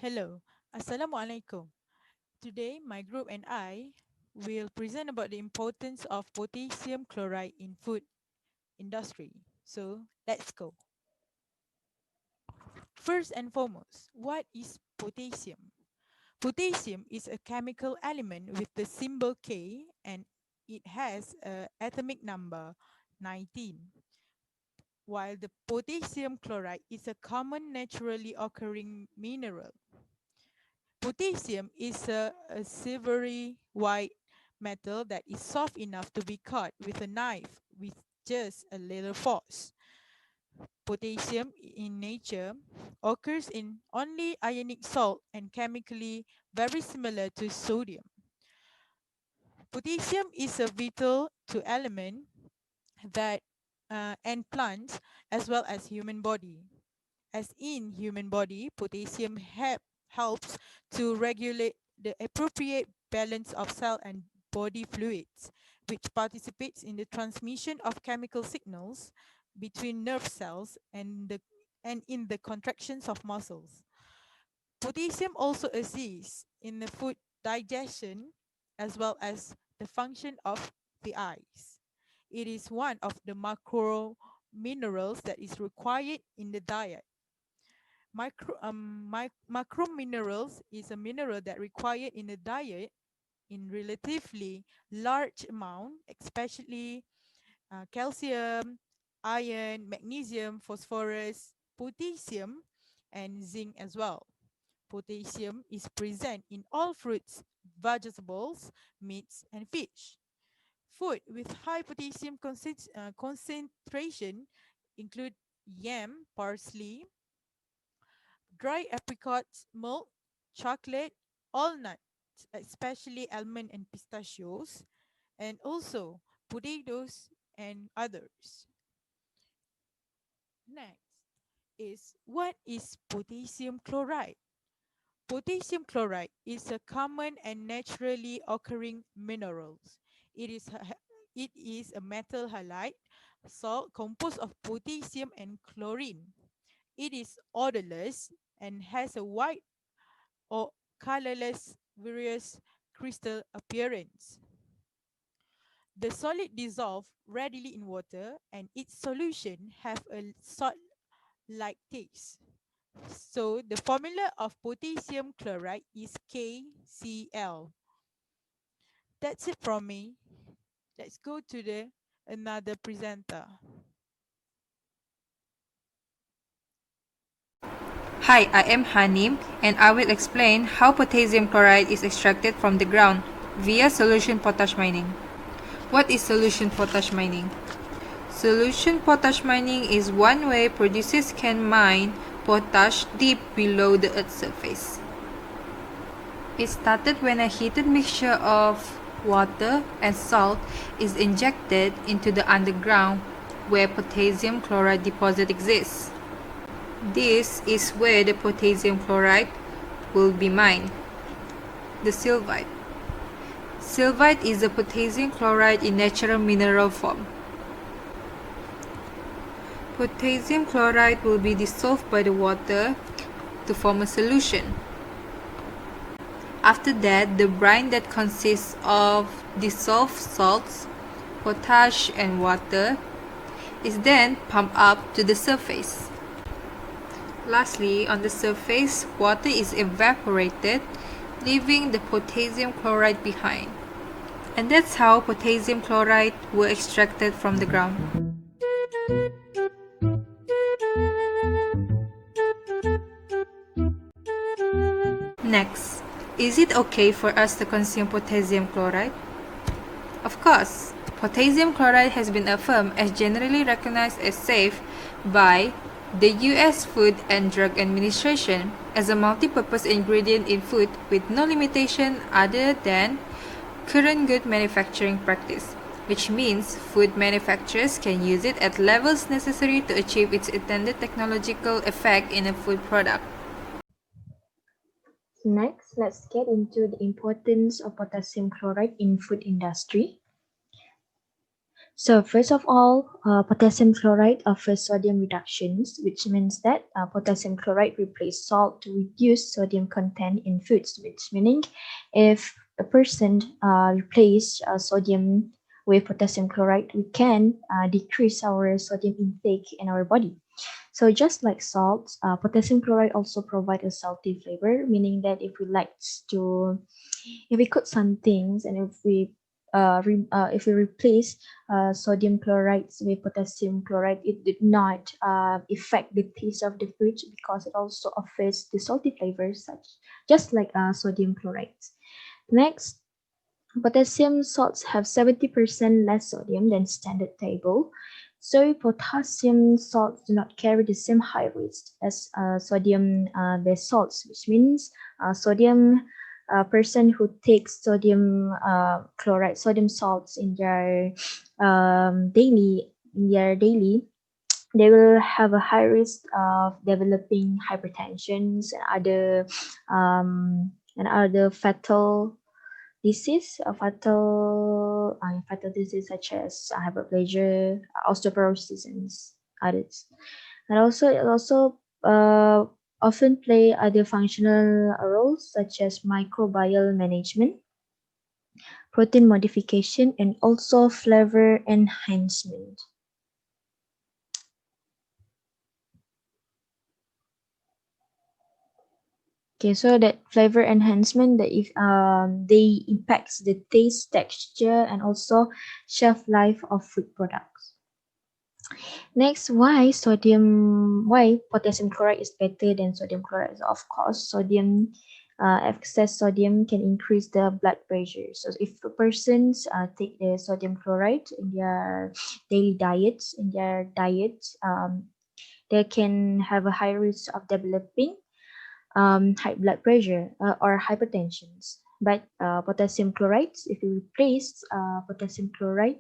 Hello, Assalamualaikum. Today, my group and I will present about the importance of potassium chloride in food industry. So, let's go. First and foremost, what is potassium? Potassium is a chemical element with the symbol K and it has a atomic number 19, while the potassium chloride is a common naturally occurring mineral. Potassium is a silvery white metal that is soft enough to be cut with a knife with just a little force. Potassium in nature occurs in only ionic salt and chemically very similar to sodium. Potassium is a vital to element that and plants as well as human body. As in human body, potassium helps to regulate the appropriate balance of cell and body fluids, which participates in the transmission of chemical signals between nerve cells and in the contractions of muscles. Potassium also assists in the food digestion as well as the function of the eyes. It is one of the macro minerals that is required in the diet. Macro minerals is a mineral that required in a diet in relatively large amount, especially calcium, iron, magnesium, phosphorus, potassium, and zinc as well. Potassium is present in all fruits, vegetables, meats, and fish. Food with high potassium concentration include yam, parsley, dry apricots, milk, chocolate, all nuts, especially almond and pistachios, and also potatoes and others. Next is what is potassium chloride? Potassium chloride is a common and naturally occurring mineral. It is a metal halide salt composed of potassium and chlorine. It is odorless and has a white or colorless various crystal appearance. The solid dissolve readily in water and its solution have a salt-like taste. So the formula of potassium chloride is KCl. That's it from me. Let's go to the another presenter. Hi, I am Hanim and I will explain how potassium chloride is extracted from the ground via solution potash mining. What is solution potash mining? Solution potash mining is one way producers can mine potash deep below the earth's surface. It started when a heated mixture of water and salt is injected into the underground where potassium chloride deposit exists. This is where the potassium chloride will be mined. The sylvite. Sylvite is the potassium chloride in natural mineral form. Potassium chloride will be dissolved by the water to form a solution. After that, the brine that consists of dissolved salts, potash and water is then pumped up to the surface. Lastly, on the surface, water is evaporated, leaving the potassium chloride behind. And that's how potassium chloride were extracted from the ground. Next, is it okay for us to consume potassium chloride? Of course, potassium chloride has been affirmed as generally recognized as safe by the US Food and Drug Administration as a multi-purpose ingredient in food with no limitation other than current good manufacturing practice, which means food manufacturers can use it at levels necessary to achieve its intended technological effect in a food product. Next, let's get into the importance of potassium chloride in food industry. So first of all, potassium chloride offers sodium reductions, which means that potassium chloride replaces salt to reduce sodium content in foods, which meaning if a person replace sodium with potassium chloride, we can decrease our sodium intake in our body. So just like salt, potassium chloride also provide a salty flavor, meaning that if we cook some things and if we replace sodium chloride with potassium chloride, it did not affect the taste of the food because it also offers the salty flavors, such just like sodium chloride. Next, potassium salts have 70% less sodium than standard table, so potassium salts do not carry the same high risk as sodium based salts, which means sodium person who takes sodium salts in their daily, they will have a high risk of developing hypertension and other fatal disease such as hyperplasia, osteoporosis, and others. And also, it also often play other functional roles such as microbial management, protein modification, and also flavor enhancement. Okay, so that flavor enhancement that if they impacts the taste, texture, and also shelf life of food products. Next, why potassium chloride is better than sodium chloride? So, of course, excess sodium can increase the blood pressure. So if a persons take the sodium chloride in their diet, they can have a high risk of developing high blood pressure or hypertension. But potassium chloride, if you replace potassium chloride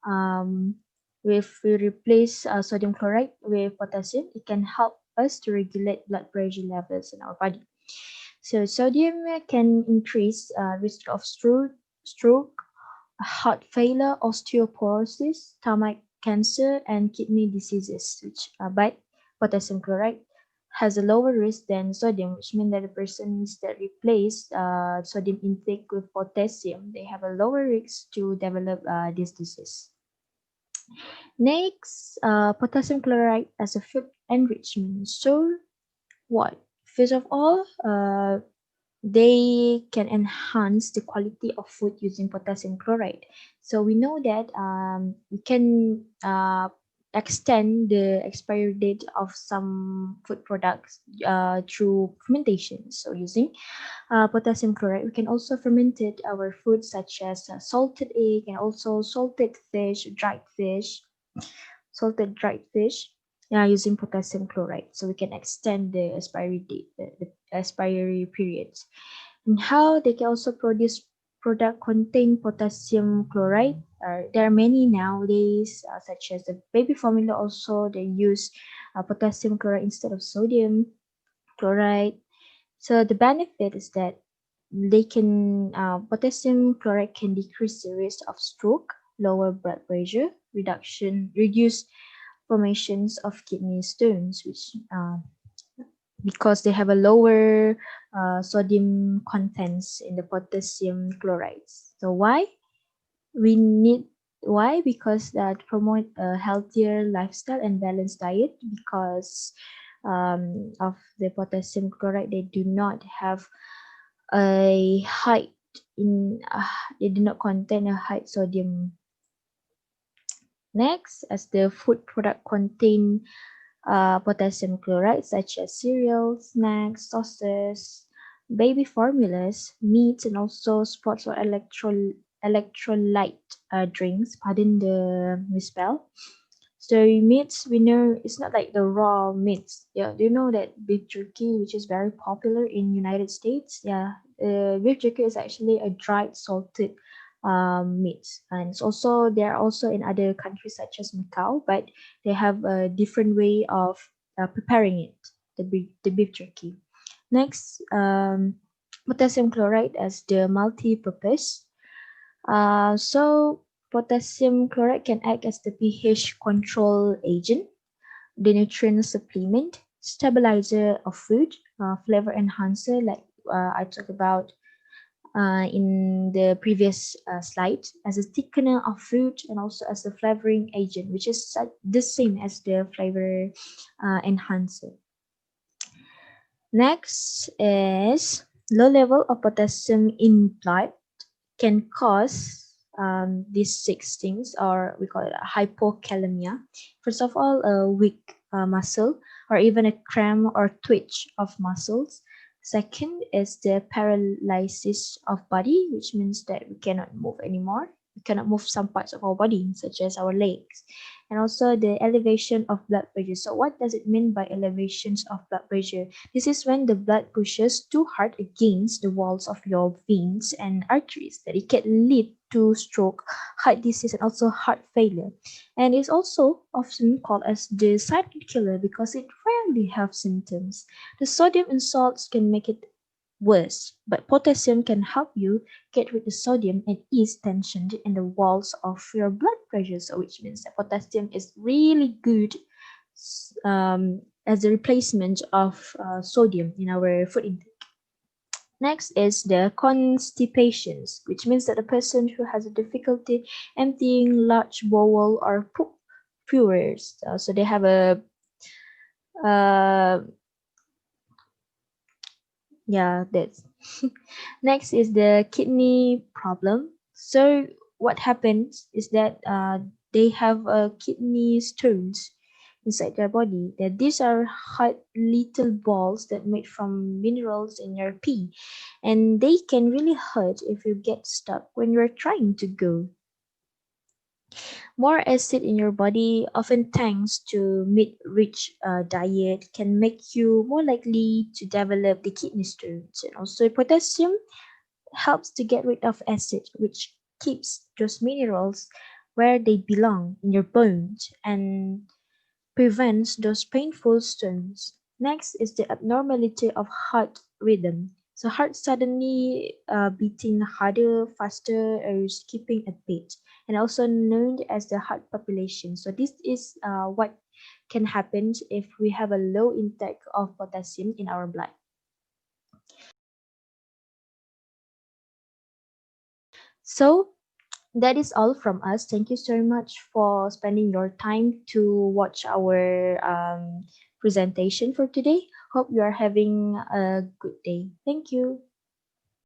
um, if we replace sodium chloride with potassium, it can help us to regulate blood pressure levels in our body. So sodium can increase risk of stroke, heart failure, osteoporosis, stomach cancer, and kidney diseases. But potassium chloride has a lower risk than sodium, which means that the persons that replace sodium intake with potassium, they have a lower risk to develop this disease. Next, potassium chloride as a food enrichment. So, what? First of all, they can enhance the quality of food using potassium chloride. So we know that we can extend the expiry date of some food products through fermentation. So using potassium chloride, we can also ferment our food such as salted egg and also salted dried fish, using potassium chloride. So we can extend the expiry date, the expiry periods. And how they can also produce product contain potassium chloride. There are many nowadays, such as the baby formula. Also, they use potassium chloride instead of sodium chloride. So the benefit is that potassium chloride can decrease the risk of stroke, lower blood pressure, reduce formations of kidney stones, which because they have a lower sodium contents in the potassium chlorides. So we need why? Because that promote a healthier lifestyle and balanced diet because of the potassium chloride, they do not have a high in they do not contain a high sodium. Next, as the food product contain potassium chloride such as cereals, snacks, sauces, baby formulas, meats, and also sports or electrolyte drinks. Pardon the misspell. So meats, we know it's not like the raw meats. Yeah, do you know that beef jerky, which is very popular in United States? Yeah, beef jerky is actually a dried salted meat, and it's also they are also in other countries such as Macau, but they have a different way of preparing it. The beef jerky. Next, potassium chloride as the multi-purpose. So Potassium chloride can act as the pH control agent, the nutrient supplement, stabilizer of food, flavor enhancer, like I talked about in the previous slide, as a thickener of food, and also as a flavoring agent, which is the same as the flavor enhancer. Next is low level of potassium in blood can cause these six things, or we call it hypokalemia. First of all, a weak muscle, or even a cramp or twitch of muscles. Second is the paralysis of body, which means that we cannot move anymore. We cannot move some parts of our body, such as our legs. And also the elevation of blood pressure. So what does it mean by elevations of blood pressure? This is when the blood pushes too hard against the walls of your veins and arteries, that it can lead to stroke, heart disease, and also heart failure. And it's also often called as the silent killer because it rarely has symptoms. The sodium in salts can make it worse, but potassium can help you get rid of sodium and ease tension in the walls of your blood pressure. So, which means that potassium is really good as a replacement of sodium in our food intake. Next is the constipations, which means that a person who has a difficulty emptying large bowel or poop furors. So they have a uh, yeah, that's next is the kidney problem. So what happens is that they have kidney stones inside their body. That these are hard little balls that made from minerals in your pee, and they can really hurt if you get stuck when you're trying to go. More acid in your body, often thanks to meat-rich diet, can make you more likely to develop the kidney stones. And also, potassium helps to get rid of acid, which keeps those minerals where they belong in your bones and prevents those painful stones. Next is the abnormality of heart rhythm. So heart suddenly beating harder, faster, or skipping a beat, and also known as the heart population. So this is what can happen if we have a low intake of potassium in our blood. So that is all from us. Thank you so much for spending your time to watch our presentation for today. Hope you are having a good day. Thank you.